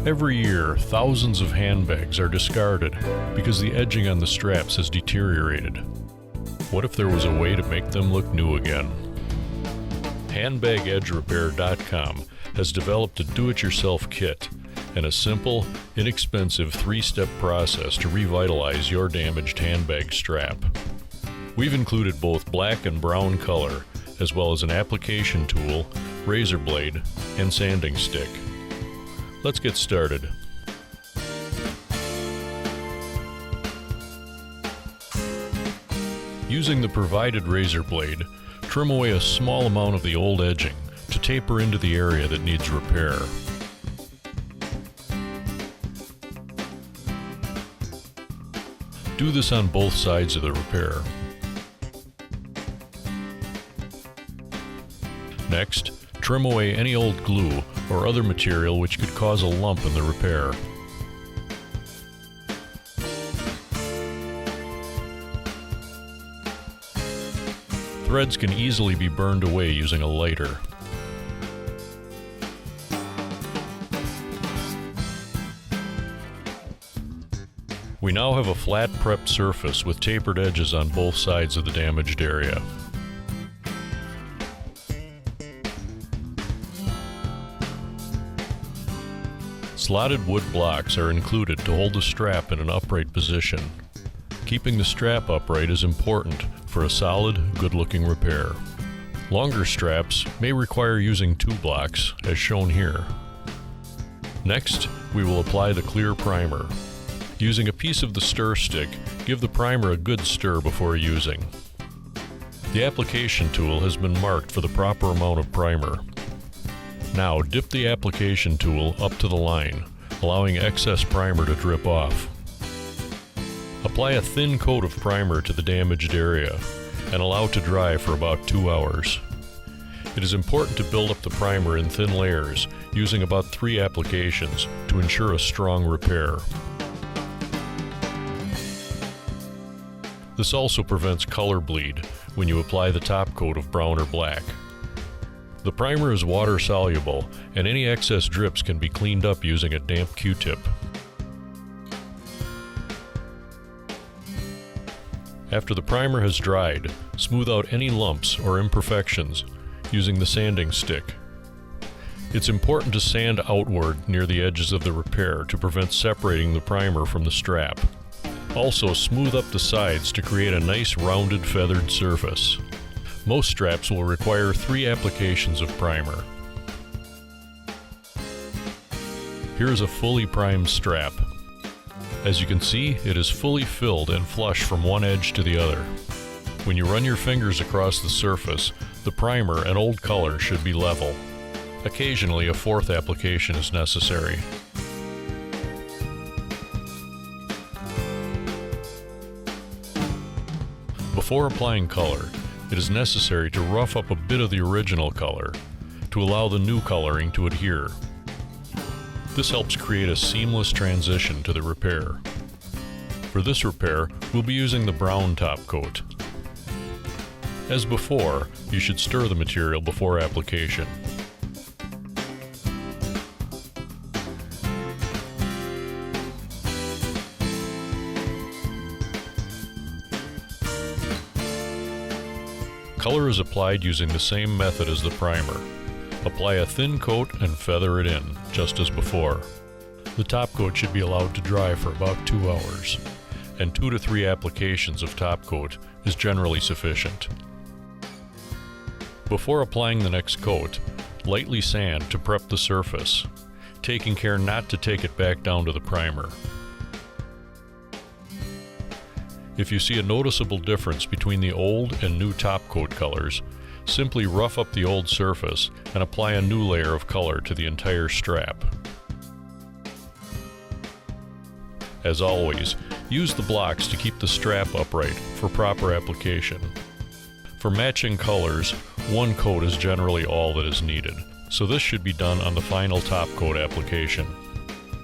Every year, thousands of handbags are discarded because the edging on the straps has deteriorated. What if there was a way to make them look new again? HandbagEdgeRepair.com has developed a do-it-yourself kit and a simple, inexpensive 3-step process to revitalize your damaged handbag strap. We've included both black and brown color, as well as an application tool, razor blade, and sanding stick. Let's get started. Using the provided razor blade, trim away a small amount of the old edging to taper into the area that needs repair. Do this on both sides of the repair. Next, trim away any old glue or other material which could cause a lump in the repair. Threads can easily be burned away using a lighter. We now have a flat prepped surface with tapered edges on both sides of the damaged area. Slotted wood blocks are included to hold the strap in an upright position. Keeping the strap upright is important for a solid, good-looking repair. Longer straps may require using 2 blocks, as shown here. Next, we will apply the clear primer. Using a piece of the stir stick, give the primer a good stir before using. The application tool has been marked for the proper amount of primer. Now dip the application tool up to the line, allowing excess primer to drip off. Apply a thin coat of primer to the damaged area and allow to dry for about 2 hours. It is important to build up the primer in thin layers, using about 3 applications to ensure a strong repair. This also prevents color bleed when you apply the top coat of brown or black. The primer is water soluble, and any excess drips can be cleaned up using a damp Q-tip. After the primer has dried, smooth out any lumps or imperfections using the sanding stick. It's important to sand outward near the edges of the repair to prevent separating the primer from the strap. Also, smooth up the sides to create a nice rounded feathered surface. Most straps will require 3 applications of primer. Here is a fully primed strap. As you can see, it is fully filled and flush from one edge to the other. When you run your fingers across the surface, the primer and old color should be level. Occasionally, a 4th application is necessary. Before applying color, it is necessary to rough up a bit of the original color to allow the new coloring to adhere. This helps create a seamless transition to the repair. For this repair, we'll be using the brown top coat. As before, you should stir the material before application. Color is applied using the same method as the primer. Apply a thin coat and feather it in, just as before. The top coat should be allowed to dry for about 2 hours, and 2 to 3 applications of top coat is generally sufficient. Before applying the next coat, lightly sand to prep the surface, taking care not to take it back down to the primer. If you see a noticeable difference between the old and new top coat colors, simply rough up the old surface and apply a new layer of color to the entire strap. As always, use the blocks to keep the strap upright for proper application. For matching colors, 1 coat is generally all that is needed, so this should be done on the final top coat application.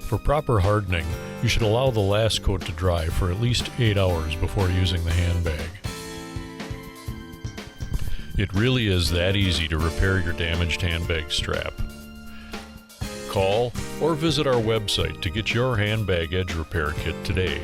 For proper hardening, you should allow the last coat to dry for at least 8 hours before using the handbag. It really is that easy to repair your damaged handbag strap. call, or visit our website to get your handbag edge repair kit today.